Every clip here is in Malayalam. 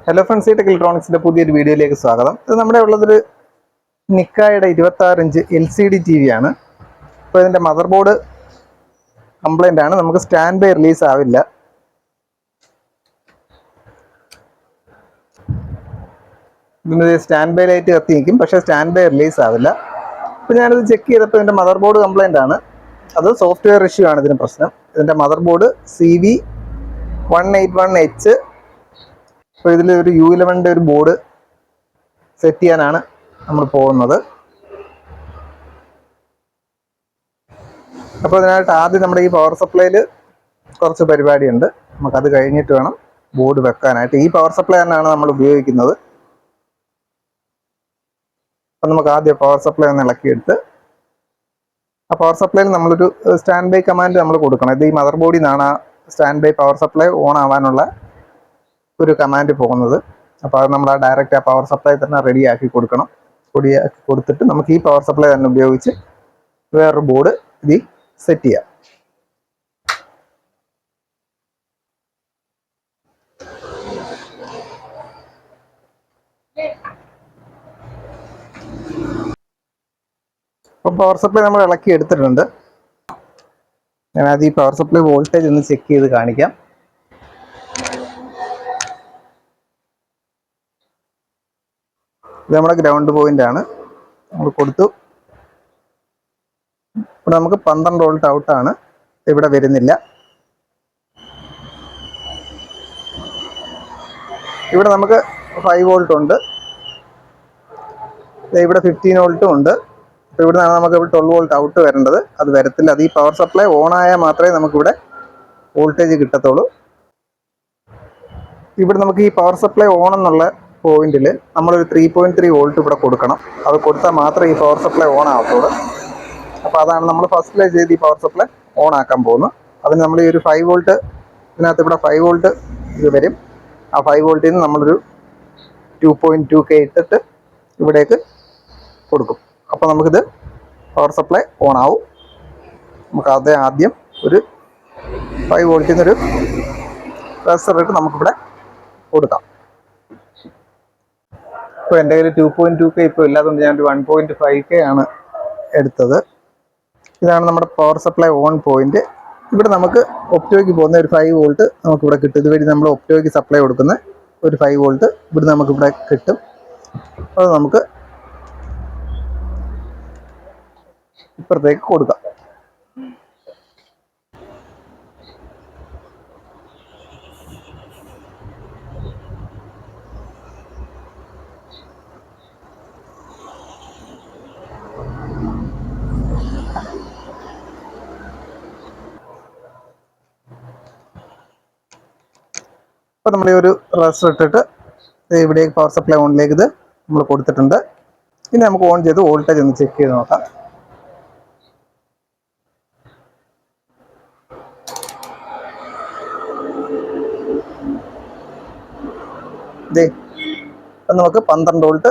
ഹലോ ഫ്രണ്ട്സ്, ടെക് ഇലക്ട്രോണിക്സിന്റെ പുതിയൊരു വീഡിയോയിലേക്ക് സ്വാഗതം. ഇത് നമ്മുടെ ഉള്ളതൊരു നിക്കായുടെ 26 ഇഞ്ച് LCD TV ആണ്. അപ്പോൾ ഇതിന്റെ മദർ ബോർഡ് കംപ്ലൈന്റ് ആണ്. നമുക്ക് സ്റ്റാൻഡ് ബൈ റിലീസ് ആവില്ല. ഇതിന് സ്റ്റാൻഡ് ബൈ ലൈറ്റ് കത്തി നിൽക്കും, പക്ഷേ സ്റ്റാൻഡ് ബൈ റിലീസ് ആവില്ല. അപ്പോൾ ഞാനിത് ചെക്ക് ചെയ്തപ്പോൾ ഇതിന്റെ മദർ ബോർഡ് കംപ്ലൈന്റ് ആണ്. അത് സോഫ്റ്റ്വെയർ ഇഷ്യൂ ആണ് ഇതിന് പ്രശ്നം. ഇതിന്റെ മദർ ബോർഡ് CV181H. അപ്പോൾ ഇതിൽ ഒരു U11 ഒരു ബോർഡ് സെറ്റ് ചെയ്യാനാണ് നമ്മൾ പോകുന്നത്. അപ്പോൾ അതിനായിട്ട് ആദ്യം നമ്മുടെ ഈ പവർ സപ്ലൈയിൽ കുറച്ച് പരിപാടിയുണ്ട്. നമുക്കത് കഴിഞ്ഞിട്ട് വേണം ബോർഡ് വെക്കാനായിട്ട്. ഈ പവർ സപ്ലൈ തന്നെയാണ് നമ്മൾ ഉപയോഗിക്കുന്നത്. അപ്പം നമുക്ക് ആദ്യം പവർ സപ്ലൈ ഒന്ന് ഇളക്കിയെടുത്ത് ആ പവർ സപ്ലൈയിൽ നമ്മളൊരു സ്റ്റാൻഡ് ബൈ കമാൻഡ് നമ്മൾ കൊടുക്കണം. ഇത് ഈ മദർ ബോർഡിൽ നിന്നാണ് ആ stand by power supply on ആവാനുള്ള ഒരു കമാൻഡ് പോകുന്നത്. അപ്പോൾ അത് നമ്മൾ ഡയറക്റ്റ് ആ പവർ സപ്ലൈ തന്നെ റെഡിയാക്കി കൊടുക്കണം. റെഡിയാക്കി കൊടുത്തിട്ട് നമുക്ക് ഈ പവർ സപ്ലൈ തന്നെ ഉപയോഗിച്ച് വേറൊരു ബോർഡ് ഇതിൽ സെറ്റ് ചെയ്യാം. അപ്പോൾ പവർ സപ്ലൈ നമ്മൾ ഇളക്കി എടുത്തിട്ടുണ്ട്. ഞാനത് ഈ പവർ സപ്ലൈ വോൾട്ടേജ് ഒന്ന് ചെക്ക് ചെയ്ത് കാണിക്കാം. ഇത് നമ്മുടെ ഗ്രൗണ്ട് പോയിന്റ് ആണ്. നമ്മൾ കൊടുത്തു. ഇവിടെ നമുക്ക് 12 വോൾട്ട് ഔട്ടാണ്. ഇവിടെ വരുന്നില്ല. ഇവിടെ നമുക്ക് 5 വോൾട്ട് ഉണ്ട്. ഇവിടെ 15 വോൾട്ടും ഉണ്ട്. അപ്പോൾ ഇവിടെ നിന്നാണ് നമുക്ക് 12 വോൾട്ട് ഔട്ട് വരേണ്ടത്. അത് വരത്തില്ല. അത് ഈ പവർ സപ്ലൈ ഓൺ ആയാൽ മാത്രമേ നമുക്കിവിടെ വോൾട്ടേജ് കിട്ടത്തുള്ളൂ. ഇവിടെ നമുക്ക് ഈ പവർ സപ്ലൈ ഓൺ എന്നുള്ള പോയിന്റിൽ നമ്മളൊരു 3.3 വോൾട്ട് ഇവിടെ കൊടുക്കണം. അത് കൊടുത്താൽ മാത്രമേ ഈ പവർ സപ്ലൈ ഓൺ ആവത്തുള്ളൂ. അപ്പോൾ അതാണ് നമ്മൾ ഫസ്റ്റിൽ ചെയ്ത് ഈ പവർ സപ്ലൈ ഓൺ ആക്കാൻ പോകുന്നത്. അതിന് നമ്മൾ ഈ ഒരു 5 വോൾട്ട് ഇതിനകത്ത് ഇവിടെ 5 വോൾട്ട് ഇത് വരും. ആ 5 വോൾട്ടിൽ നിന്ന് നമ്മളൊരു 2.2K ഇട്ടിട്ട് ഇവിടേക്ക് കൊടുക്കും. അപ്പോൾ നമുക്കിത് പവർ സപ്ലൈ ഓൺ ആവും. നമുക്ക് ആദ്യം ഒരു 5 വോൾട്ടിൽ നിന്നൊരു റെസിസ്റ്റർ ഇട്ട് നമുക്കിവിടെ കൊടുക്കാം. ഇപ്പോൾ എൻ്റെ കയ്യിൽ 2.2K ഇപ്പോൾ ഇല്ലാത്തതുകൊണ്ട് ഞാനൊരു 1.5K ആണ് എടുത്തത്. ഇതാണ് നമ്മുടെ പവർ സപ്ലൈ ഓൺ പോയിന്റ്. ഇവിടെ നമുക്ക് ഒപ്റ്റോയ്ക്ക് പോകുന്ന ഒരു 5 വോൾട്ട് നമുക്കിവിടെ കിട്ടും. ഇതുവഴി നമ്മൾ ഒപ്റ്റോയ്ക്ക് സപ്ലൈ കൊടുക്കുന്ന ഒരു 5 വോൾട്ട് ഇവിടെ നമുക്കിവിടെ കിട്ടും. അത് നമുക്ക് ഇപ്പുറത്തേക്ക് കൊടുക്കാം. അപ്പോൾ നമ്മൾ ഈ ഒരു റെസിസ്റ്റർ ഇട്ടിട്ട് ഇവിടെ പവർ സപ്ലൈ ഓണിലേക്ക് ഇത് നമ്മൾ കൊടുത്തിട്ടുണ്ട്. ഇനി നമുക്ക് ഓൺ ചെയ്ത് വോൾട്ടേജ് ഒന്ന് ചെക്ക് ചെയ്ത് നോക്കാം. അപ്പം നമുക്ക് 12 വോൾട്ട്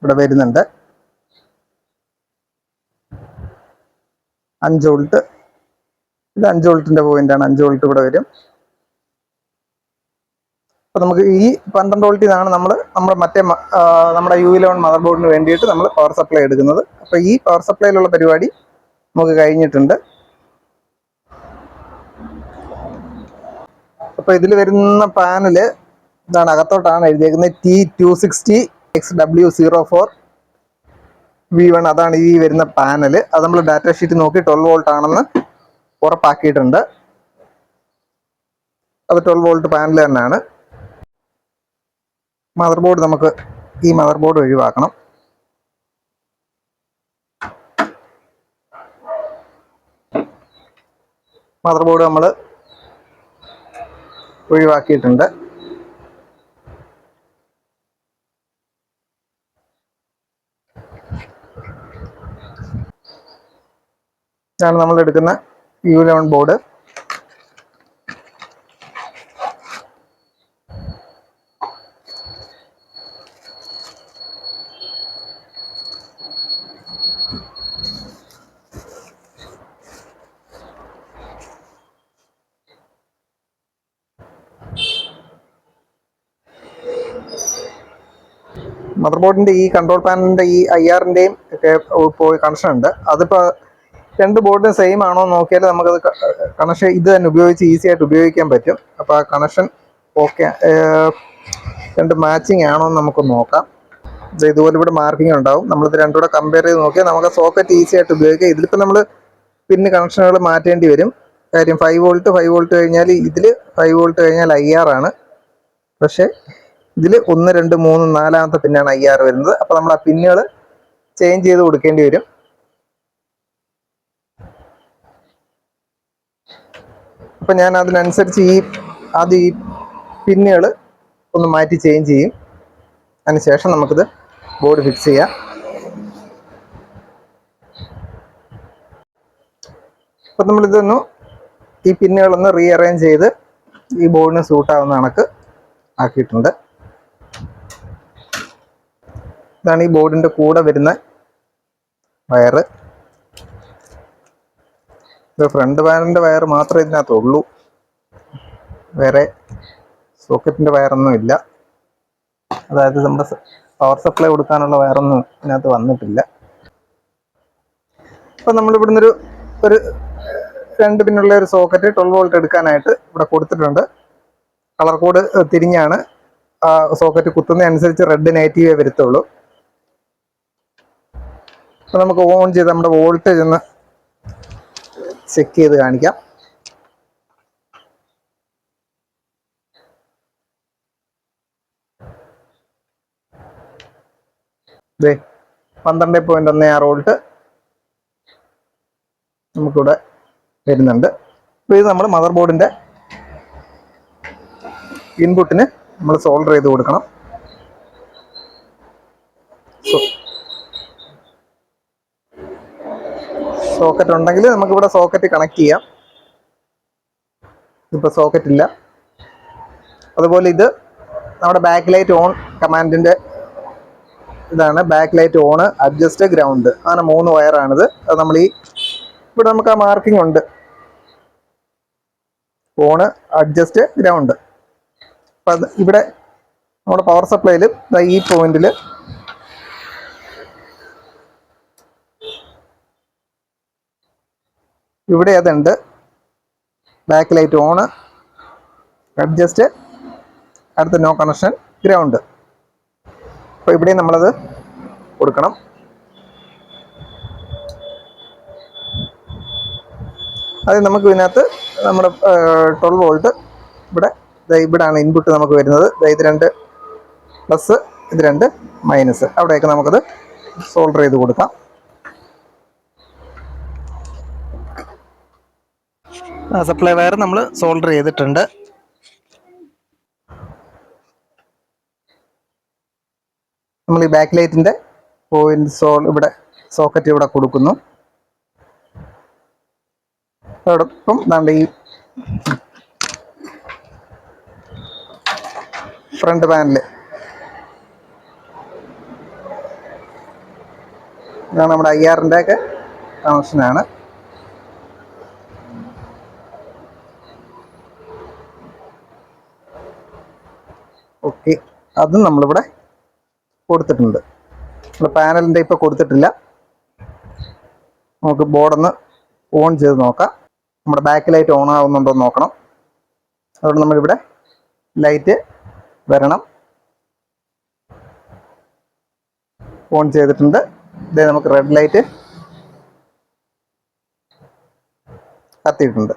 ഇവിടെ വരുന്നുണ്ട്. 5 വോൾട്ട്, ഇത് 5 വോൾട്ടിൻ്റെ പോയിന്റാണ്. 5 വോൾട്ട് ഇവിടെ വരും. അപ്പോൾ നമുക്ക് ഈ 12 വോൾട്ടിൽ നിന്നാണ് നമ്മുടെ U11 മദർ ബോർഡിന് വേണ്ടിയിട്ട് നമ്മൾ പവർ സപ്ലൈ എടുക്കുന്നത്. അപ്പോൾ ഈ പവർ സപ്ലൈയിലുള്ള പരിപാടി നമുക്ക് കഴിഞ്ഞിട്ടുണ്ട്. അപ്പോൾ ഇതിൽ വരുന്ന പാനല് ഇതാണ്, അകത്തോട്ടാണ് എഴുതിയേക്കുന്നത് T260XW04V1. അതാണ് ഈ വരുന്ന പാനല്. അത് നമ്മൾ ഡാറ്റ ഷീറ്റ് നോക്കി 12 വോൾട്ട് ആണെന്ന് ഉറപ്പാക്കിയിട്ടുണ്ട്. അത് 12 വോൾട്ട് പാനൽ തന്നെയാണ്. മദർ ബോർഡ് നമുക്ക് ഈ മദർ ബോർഡ് ഒഴിവാക്കണം. മദർ ബോർഡ് നമ്മൾ ഒഴിവാക്കിയിട്ടുണ്ട്. ഇതാണ് നമ്മൾ എടുക്കുന്ന U11 ബോർഡ്. മദർ ബോർഡിൻ്റെ ഈ കൺട്രോൾ പാനലിൻ്റെ ഈ IR-ൻ്റെയും ഒക്കെ പോയി കണക്ഷൻ ഉണ്ട്. അതിപ്പോൾ രണ്ട് ബോർഡിനും സെയിം ആണോ എന്ന് നോക്കിയാൽ നമുക്കത് കണക്ഷൻ ഇത് തന്നെ ഉപയോഗിച്ച് ഈസി ആയിട്ട് ഉപയോഗിക്കാൻ പറ്റും. അപ്പോൾ ആ കണക്ഷൻ ഓക്കെ രണ്ട് മാച്ചിങ് ആണോ എന്ന് നമുക്ക് നോക്കാം. ഇതുപോലെ ഇവിടെ മാർക്കിംഗ് ഉണ്ടാവും. നമ്മളിത് രണ്ടും കൂടെ കമ്പയർ ചെയ്ത് നോക്കിയാൽ നമുക്ക് സോക്കറ്റ് ഈസി ആയിട്ട് ഉപയോഗിക്കാം. ഇതിലിപ്പോൾ നമ്മൾ പിന്നെ കണക്ഷനുകൾ മാറ്റേണ്ടി വരും. കാര്യം 5 വോൾട്ട് കഴിഞ്ഞാൽ ഇതിൽ 5 വോൾട്ട് കഴിഞ്ഞാൽ IR ആണ്. പക്ഷേ ഇതിൽ 1, 2, 3, 4 പിന്നാണ് IR വരുന്നത്. അപ്പോൾ നമ്മൾ ആ പിന്നുകൾ ചേഞ്ച് ചെയ്ത് കൊടുക്കേണ്ടി വരും. അപ്പം ഞാൻ അതിനനുസരിച്ച് ആദ്യം ഈ പിന്നുകൾ ഒന്ന് മാറ്റി ചേഞ്ച് ചെയ്യും. അതിനുശേഷം നമുക്കിത് ബോർഡ് ഫിക്സ് ചെയ്യാം. അപ്പം നമ്മളിതൊന്ന് ഈ പിന്നുകളൊന്ന് റീഅറേഞ്ച് ചെയ്ത് ഈ ബോർഡിന് സൂട്ടാവുന്ന കണക്ക് ആക്കിയിട്ടുണ്ട്. ഇതാണ് ഈ ബോർഡിൻ്റെ കൂടെ വരുന്ന വയറ്. ഇത് ഫ്രണ്ട് പാനലിൻ്റെ വയർ മാത്രമേ ഇതിനകത്തുള്ളൂ. വേറെ സോക്കറ്റിൻ്റെ വയറൊന്നും ഇല്ല. അതായത് നമ്മുടെ പവർ സപ്ലൈ കൊടുക്കാനുള്ള വയറൊന്നും ഇതിനകത്ത് വന്നിട്ടില്ല. അപ്പം നമ്മളിവിടുന്ന് ഒരു 2 പിന്നുള്ള ഒരു സോക്കറ്റ് 12 വോൾട്ട് എടുക്കാനായിട്ട് ഇവിടെ കൊടുത്തിട്ടുണ്ട്. കളർ കോഡ് തിരിഞ്ഞാണ് ആ സോക്കറ്റ് കുത്തുന്നതനുസരിച്ച് റെഡ് നെഗറ്റീവേ വരത്തുള്ളൂ. അപ്പം നമുക്ക് ഓൺ ചെയ്ത് നമ്മുടെ വോൾട്ടേജ് ഒന്ന് ചെക്ക് ചെയ്ത് കാണിക്കാം. ഇതേ 12.16 വോൾട്ട് നമുക്കിവിടെ വരുന്നുണ്ട്. അപ്പോൾ ഇത് നമ്മൾ മദർ ബോർഡിൻ്റെ ഇൻപുട്ടിന് നമ്മൾ സോൾഡർ ചെയ്ത് കൊടുക്കണം. സോക്കറ്റ് ഉണ്ടെങ്കിൽ നമുക്കിവിടെ സോക്കറ്റ് കണക്ട് ചെയ്യാം. ഇപ്പോൾ സോക്കറ്റ് ഇല്ല. അതുപോലെ ഇത് നമ്മുടെ ബാക്ക് ലൈറ്റ് ഓൺ കമാൻഡിൻ്റെ ഇതാണ്. Back light on, adjust, ground, അങ്ങനെ 3 വയറാണിത്. അത് നമ്മൾ ഇവിടെ നമുക്ക് ആ മാർക്കിംഗ് ഉണ്ട്, ഓണ്, അഡ്ജസ്റ്റ്, ഗ്രൗണ്ട്. അപ്പം അത് ഇവിടെ നമ്മുടെ പവർ സപ്ലൈയിൽ ഈ പോയിന്റിൽ ഇവിടെ അതുണ്ട്. ബാക്ക് ലൈറ്റ് ഓണ്, അഡ്ജസ്റ്റ്, അടുത്ത നോ കണക്ഷൻ, ഗ്രൗണ്ട്. അപ്പോൾ ഇവിടെ നമ്മളത് കൊടുക്കണം. അത് നമുക്ക് ഇതിനകത്ത് നമ്മുടെ 12 വോൾട്ട് ഇവിടെയാണ് ഇൻപുട്ട് നമുക്ക് വരുന്നത്. ഇത് 2 പ്ലസ്, ഇത് 2 മൈനസ്. അവിടെയൊക്കെ നമുക്കത് സോൾഡർ ചെയ്ത് കൊടുക്കാം. സപ്ലൈ വയർ നമ്മൾ സോൾഡർ ചെയ്തിട്ടുണ്ട്. നമ്മൾ ഈ ബാക്ക് ലൈറ്റിൻ്റെ പോയിന്റ് ഇവിടെ സോക്കറ്റ് ഇവിടെ കൊടുക്കുന്നു. അതോടൊപ്പം നമ്മുടെ ഈ ഫ്രണ്ട് പാനൽ ഇതാണ് നമ്മുടെ IR-ൻ്റെ ഒക്കെ കണക്ഷനാണ്. ഓക്കെ, അതും നമ്മളിവിടെ കൊടുത്തിട്ടുണ്ട്. നമ്മുടെ പാനലിൻ്റെ ഇപ്പോൾ കൊടുത്തിട്ടില്ല. നമുക്ക് ബോർഡൊന്ന് ഓൺ ചെയ്ത് നോക്കാം. നമ്മുടെ ബാക്ക് ലൈറ്റ് ഓൺ ആവുന്നുണ്ടോ എന്ന് നോക്കണം. അതുകൊണ്ട് നമ്മളിവിടെ ലൈറ്റ് വരണം. ഓൺ ചെയ്തിട്ടുണ്ട്. ഇതേ നമുക്ക് റെഡ് ലൈറ്റ് കത്തിയിട്ടുണ്ട്.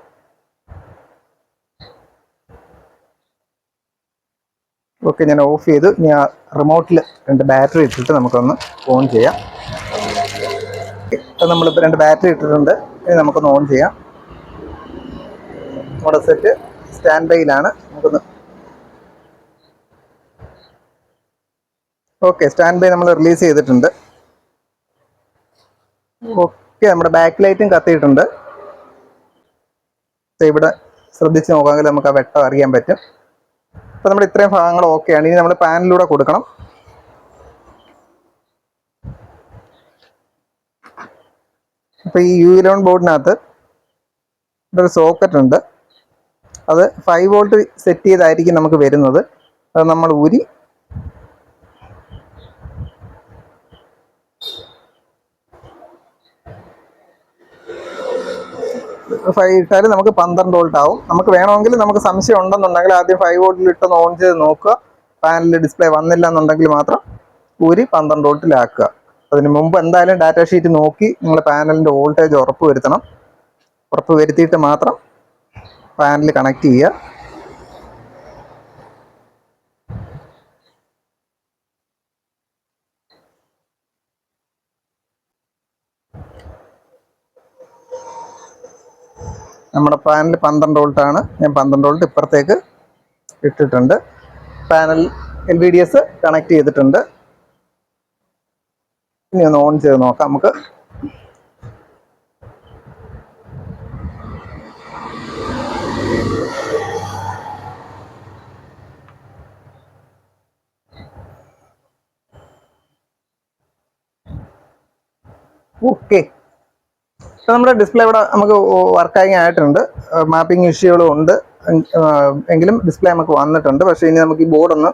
ഓക്കെ, ഞാൻ ഓഫ് ചെയ്തു. ഇനി ആ റിമോട്ടിൽ 2 ബാറ്ററി ഇട്ടിട്ട് നമുക്കൊന്ന് ഓൺ ചെയ്യാം. ഇപ്പം നമ്മളിപ്പോൾ 2 ബാറ്ററി ഇട്ടിട്ടുണ്ട്. ഇനി നമുക്കൊന്ന് ഓൺ ചെയ്യാം. നമ്മുടെ സെറ്റ് സ്റ്റാൻഡ് ബൈയിലാണ്. നമുക്കൊന്ന് ഓക്കെ, സ്റ്റാൻഡ് ബൈ നമ്മൾ റിലീസ് ചെയ്തിട്ടുണ്ട്. ഓക്കെ, നമ്മുടെ ബാക്ക് ലൈറ്റും കത്തിയിട്ടുണ്ട്. ഇവിടെ ശ്രദ്ധിച്ച് നോക്കാമെങ്കിൽ നമുക്ക് ആ വെട്ടം അറിയാൻ പറ്റും. അപ്പോൾ നമ്മുടെ ഇത്രയും ഭാഗങ്ങൾ ഓക്കെയാണ്. ഇനി നമ്മൾ പാനലിലൂടെ കൊടുക്കണം. അപ്പോൾ ഈ U11 ബോർഡിനകത്ത് ഇവിടെ ഒരു സോക്കറ്റ് ഉണ്ട്. അത് 5 വോൾട്ട് സെറ്റ് ചെയ്തായിരിക്കും നമുക്ക് വരുന്നത്. അത് നമ്മൾ ഊരി 5 ഇട്ടാൽ നമുക്ക് 12 വോൾട്ട് ആവും. നമുക്ക് വേണമെങ്കിൽ നമുക്ക് സംശയം ഉണ്ടെന്നുണ്ടെങ്കിൽ ആദ്യം 5 വോൾട്ടിൽ ഇട്ടൊന്ന് ഓൺ ചെയ്ത് നോക്കുക. പാനലിൽ ഡിസ്പ്ലേ വന്നില്ല എന്നുണ്ടെങ്കിൽ മാത്രം ഊരി 12 വോൾട്ടിലാക്കുക. അതിന് മുമ്പ് എന്തായാലും ഡാറ്റ ഷീറ്റ് നോക്കി നിങ്ങൾ പാനലിൻ്റെ വോൾട്ടേജ് ഉറപ്പ് വരുത്തണം. ഉറപ്പ് വരുത്തിയിട്ട് മാത്രം പാനൽ കണക്ട് ചെയ്യുക. നമ്മുടെ പാനൽ 12 വോൾട്ടാണ്. ഞാൻ 12 വോൾട്ട് ഇപ്പുറത്തേക്ക് ഇട്ടിട്ടുണ്ട്. പാനൽ LVDS കണക്ട് ചെയ്തിട്ടുണ്ട്. ഇനി ഒന്ന് ഓൺ ചെയ്ത് നോക്കാം നമുക്ക്. ഓക്കെ, നമ്മുടെ ഡിസ്പ്ലേ ഇവിടെ നമുക്ക് വർക്കായി ആയിട്ടുണ്ട്. മാപ്പിംഗ് ഇഷ്യൂകളും ഉണ്ട് എങ്കിലും ഡിസ്പ്ലേ നമുക്ക് വന്നിട്ടുണ്ട്. പക്ഷേ ഇനി നമുക്ക് ഈ ബോർഡൊന്ന്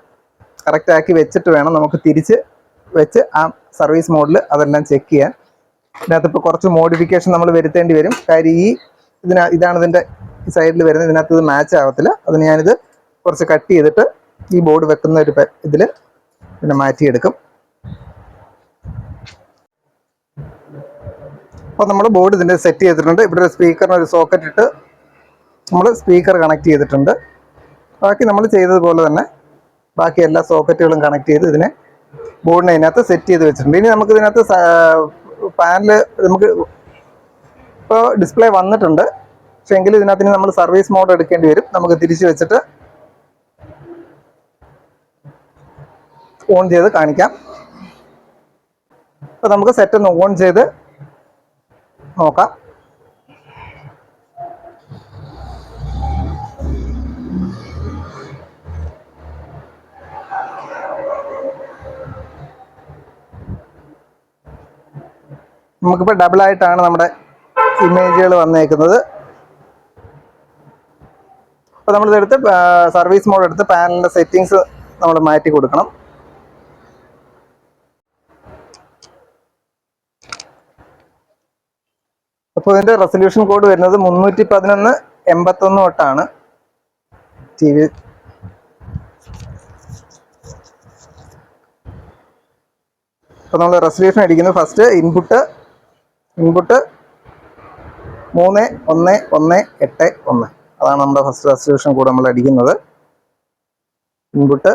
കറക്റ്റ് ആക്കി വെച്ചിട്ട് വേണം നമുക്ക് തിരിച്ച് വെച്ച് ആ സർവീസ് മോഡിൽ അതെല്ലാം ചെക്ക് ചെയ്യാൻ. ഇതിനകത്ത് ഇപ്പോൾ കുറച്ച് മോഡിഫിക്കേഷൻ നമ്മൾ വരുത്തേണ്ടി വരും. കാര്യം ഇതാണ് ഇതിൻ്റെ സൈഡിൽ വരുന്നത്. ഇതിനകത്ത് ഇത് മാച്ച് ആവത്തില്ല. അതിന് ഞാനിത് കുറച്ച് കട്ട് ചെയ്തിട്ട് ഈ ബോർഡ് വെക്കുന്ന ഒരു ഇതിൽ പിന്നെ മാറ്റിയെടുക്കും. അപ്പോൾ നമ്മൾ ബോർഡ് ഇതിൻ്റെ സെറ്റ് ചെയ്തിട്ടുണ്ട്. ഇവിടെ ഒരു സ്പീക്കറിന് ഒരു സോക്കറ്റ് ഇട്ട് നമ്മൾ സ്പീക്കർ കണക്ട് ചെയ്തിട്ടുണ്ട്. ബാക്കി നമ്മൾ ചെയ്തതുപോലെ തന്നെ ബാക്കി എല്ലാ സോക്കറ്റുകളും കണക്ട് ചെയ്ത് ഇതിനെ ബോർഡിനെ ഇതിനകത്ത് സെറ്റ് ചെയ്ത് വെച്ചിട്ടുണ്ട്. ഇനി നമുക്ക് ഇതിനകത്ത് പാനൽ നമുക്ക് ഇപ്പോൾ ഡിസ്പ്ലേ വന്നിട്ടുണ്ട്. പക്ഷേ എങ്കിലും ഇതിനകത്ത് നമ്മൾ സർവീസ് മോഡ് എടുക്കേണ്ടി വരും. നമുക്ക് തിരിച്ച് വെച്ചിട്ട് ഓൺ ചെയ്ത് കാണിക്കാം. അപ്പോൾ നമുക്ക് സെറ്റ് ഒന്ന് ഓൺ ചെയ്ത് നോക്കാം. നമുക്കിപ്പോൾ ഡബിളായിട്ടാണ് നമ്മുടെ ഇമേജുകൾ വന്നേക്കുന്നത്. അപ്പോൾ നമ്മളിതെടുത്ത് സർവീസ് മോഡ് എടുത്ത് പാനലിൻ്റെ സെറ്റിങ്സ് നമ്മൾ മാറ്റി കൊടുക്കണം. അപ്പോൾ ഇതിൻ്റെ റെസൊല്യൂഷൻ കോഡ് വരുന്നത് 311/81 തൊട്ടാണ്. TV അപ്പോൾ നമ്മൾ റെസൊല്യൂഷൻ അടിക്കുന്നത് ഫസ്റ്റ് ഇൻപുട്ട് 3118. അതാണ് നമ്മുടെ ഫസ്റ്റ് റെസൊല്യൂഷൻ കോഡ് നമ്മൾ അടിക്കുന്നത്. ഇൻപുട്ട്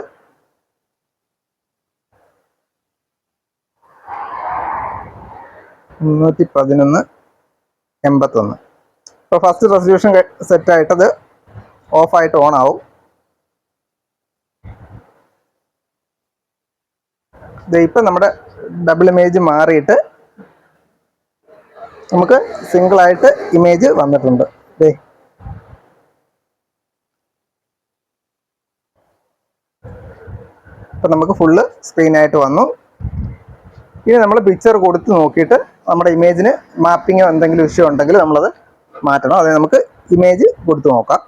311/81. ഇപ്പോൾ ഫസ്റ്റ് റെസൊല്യൂഷൻ സെറ്റായിട്ടത് ഓഫായിട്ട് ഓൺ ആവും. ഇപ്പം നമ്മുടെ ഡബിൾ ഇമേജ് മാറിയിട്ട് നമുക്ക് സിംഗിളായിട്ട് ഇമേജ് വന്നിട്ടുണ്ട്. ഇപ്പം നമുക്ക് ഫുള്ള് സ്ക്രീനായിട്ട് വന്നു. ഇനി നമ്മൾ പിക്ചർ കൊടുത്ത് നോക്കിയിട്ട് നമ്മുടെ ഇമേജിന് മാപ്പിങ്ങോ എന്തെങ്കിലും ഇഷ്യൂ ഉണ്ടെങ്കിൽ നമ്മളത് മാറ്റണം. അതിന് നമുക്ക് ഇമേജ് കൊടുത്ത് നോക്കാം.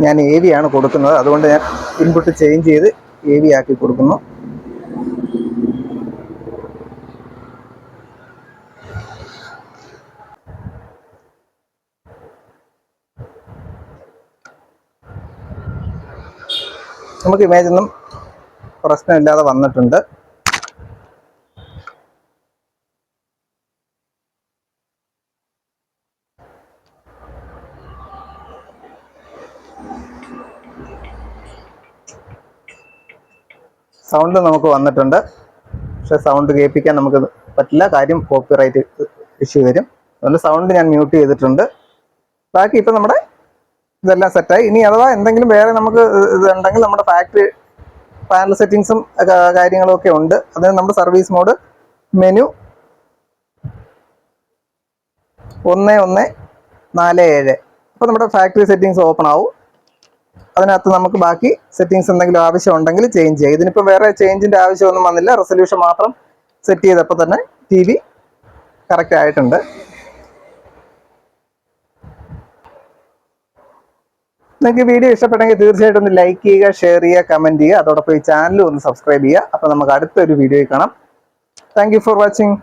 ഞാൻ AV ആണ് കൊടുക്കുന്നത്. അതുകൊണ്ട് ഞാൻ ഇൻപുട്ട് ചേഞ്ച് ചെയ്ത് AV ആക്കി കൊടുക്കുന്നു. നമുക്ക് ഇമേജ് ഒന്നും പ്രശ്നമില്ലാതെ വന്നിട്ടുണ്ട്. സൗണ്ട് നമുക്ക് വന്നിട്ടുണ്ട്. പക്ഷേ സൗണ്ട് കേൾപ്പിക്കാൻ നമുക്ക് പറ്റില്ല. കാര്യം കോപ്പിറൈറ്റ് ഇഷ്യൂ വരും. അതുകൊണ്ട് സൗണ്ട് ഞാൻ മ്യൂട്ട് ചെയ്തിട്ടുണ്ട്. ബാക്കി ഇപ്പം നമ്മുടെ ഇതെല്ലാം സെറ്റായി. ഇനി അഥവാ എന്തെങ്കിലും വേറെ നമുക്ക് ഇതുണ്ടെങ്കിൽ നമ്മുടെ ഫാക്ടറി പാനൽ സെറ്റിങ്സും കാര്യങ്ങളും ഒക്കെ ഉണ്ട്. അതിന് നമ്മുടെ സർവീസ് മോഡ് മെനു 1147. അപ്പോൾ നമ്മുടെ ഫാക്ടറി സെറ്റിങ്സ് ഓപ്പൺ ആവും. അതിനകത്ത് നമുക്ക് ബാക്കി സെറ്റിങ്സ് എന്തെങ്കിലും ആവശ്യമുണ്ടെങ്കിൽ ചേഞ്ച് ചെയ്യാം. ഇതിനിപ്പോൾ വേറെ ചേഞ്ചിൻ്റെ ആവശ്യമൊന്നും വന്നില്ല. റെസൊല്യൂഷൻ മാത്രം സെറ്റ് ചെയ്തപ്പോൾ തന്നെ TV കറക്റ്റ് ആയിട്ടുണ്ട്. നിങ്ങൾക്ക് വീഡിയോ ഇഷ്ടപ്പെട്ടെങ്കിൽ തീർച്ചയായിട്ടും ഒന്ന് ലൈക്ക് ചെയ്യുക, ഷെയർ ചെയ്യുക, കമൻറ്റ് ചെയ്യുക. അതോടൊപ്പം ഈ ചാനൽ ഒന്ന് സബ്സ്ക്രൈബ് ചെയ്യുക. അപ്പോൾ നമുക്ക് അടുത്തൊരു വീഡിയോയിൽ കാണാം. Thank you for watching.